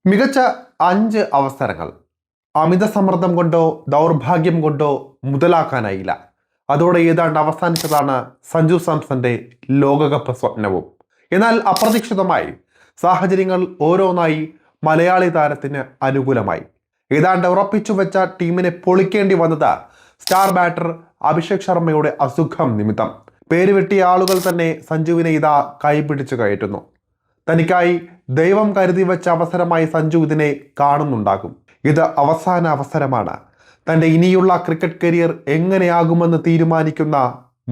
മികച്ച 5 അവസരങ്ങൾ അമിത സമ്മർദ്ദം കൊണ്ടോ ദൗർഭാഗ്യം കൊണ്ടോ മുതലാക്കാനായില്ല. അതോടെ ഏതാണ്ട് അവസാനിച്ചതാണ് സഞ്ജു സാംസന്റെ ലോകകപ്പ് സ്വപ്നവും. എന്നാൽ അപ്രതീക്ഷിതമായി സാഹചര്യങ്ങൾ ഓരോന്നായി മലയാളി താരത്തിന് അനുകൂലമായി. ഏതാണ്ട് ഉറപ്പിച്ചു വെച്ച ടീമിനെ പൊളിക്കേണ്ടി വന്നത് സ്റ്റാർ ബാറ്റർ അഭിഷേക് ശർമ്മയുടെ അസുഖം നിമിത്തം. പേരുവെട്ടിയ ആളുകൾ തന്നെ സഞ്ജുവിനെ ഇതാ കൈപിടിച്ചു കയറ്റുന്നു. തനിക്കായി ദൈവം കരുതി വെച്ച അവസരമായി സഞ്ജു ഇതിനെ കാണുന്നുണ്ടാകും. ഇത് അവസാന അവസരമാണ്. തൻ്റെ ഇനിയുള്ള ക്രിക്കറ്റ് കരിയർ എങ്ങനെയാകുമെന്ന് തീരുമാനിക്കുന്ന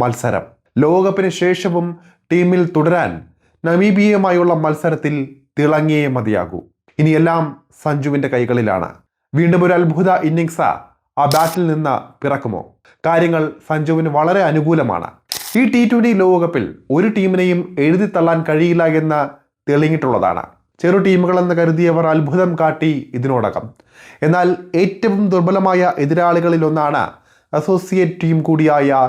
മത്സരം. ലോകകപ്പിന് ശേഷവും ടീമിൽ തുടരാൻ നമീബിയയുമായുള്ള മത്സരത്തിൽ തിളങ്ങിയേ മതിയാകൂ. ഇനിയെല്ലാം സഞ്ജുവിൻ്റെ കൈകളിലാണ്. വീണ്ടും ഒരു അത്ഭുത ഇന്നിങ്സ് ആ ബാറ്റിൽ നിന്ന് പിറക്കുമോ? കാര്യങ്ങൾ സഞ്ജുവിന് വളരെ അനുകൂലമാണ്. ഈ T20 ലോകകപ്പിൽ ഒരു ടീമിനെയും എഴുതിത്തള്ളാൻ കഴിയില്ല എന്ന് തെളിഞ്ഞിട്ടുള്ളതാണ്. ചെറു ടീമുകളെന്ന് കരുതിയവർ അത്ഭുതം കാട്ടി ഇതിനോടകം. എന്നാൽ ഏറ്റവും ദുർബലമായ എതിരാളികളിലൊന്നാണ് അസോസിയേറ്റ് ടീം കൂടിയായ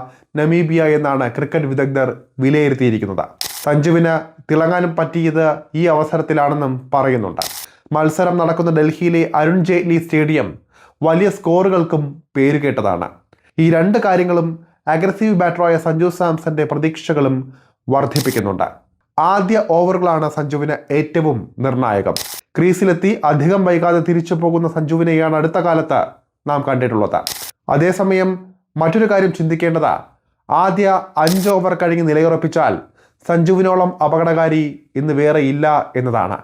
നമീബിയ എന്നാണ് ക്രിക്കറ്റ് വിദഗ്ധർ വിലയിരുത്തിയിരിക്കുന്നത്. സഞ്ജുവിന് തിളങ്ങാനും പറ്റിയത് ഈ അവസരത്തിലാണെന്നും പറയുന്നുണ്ട്. മത്സരം നടക്കുന്ന ഡൽഹിയിലെ അരുൺ ജെയ്റ്റ്ലി സ്റ്റേഡിയം വലിയ സ്കോറുകൾക്കും പേരുകേട്ടതാണ്. ഈ രണ്ട് കാര്യങ്ങളും അഗ്രസീവ് ബാറ്ററായ സഞ്ജു സാംസന്റെ പ്രതീക്ഷകളും വർദ്ധിപ്പിക്കുന്നുണ്ട്. ആദ്യ ഓവറുകളാണ് സഞ്ജുവിന് ഏറ്റവും നിർണായകം. ക്രീസിലെത്തി അധികം വൈകാതെ തിരിച്ചു പോകുന്ന സഞ്ജുവിനെയാണ് അടുത്ത കാലത്ത് നാം കണ്ടിട്ടുള്ളത്. അതേസമയം മറ്റൊരു കാര്യം ചിന്തിക്കേണ്ടത് ആദ്യ 5 ഓവർ കഴിഞ്ഞ് നിലയുറപ്പിച്ചാൽ സഞ്ജുവിനോളം അപകടകാരി ഇന്ന് വേറെ ഇല്ല എന്നതാണ്.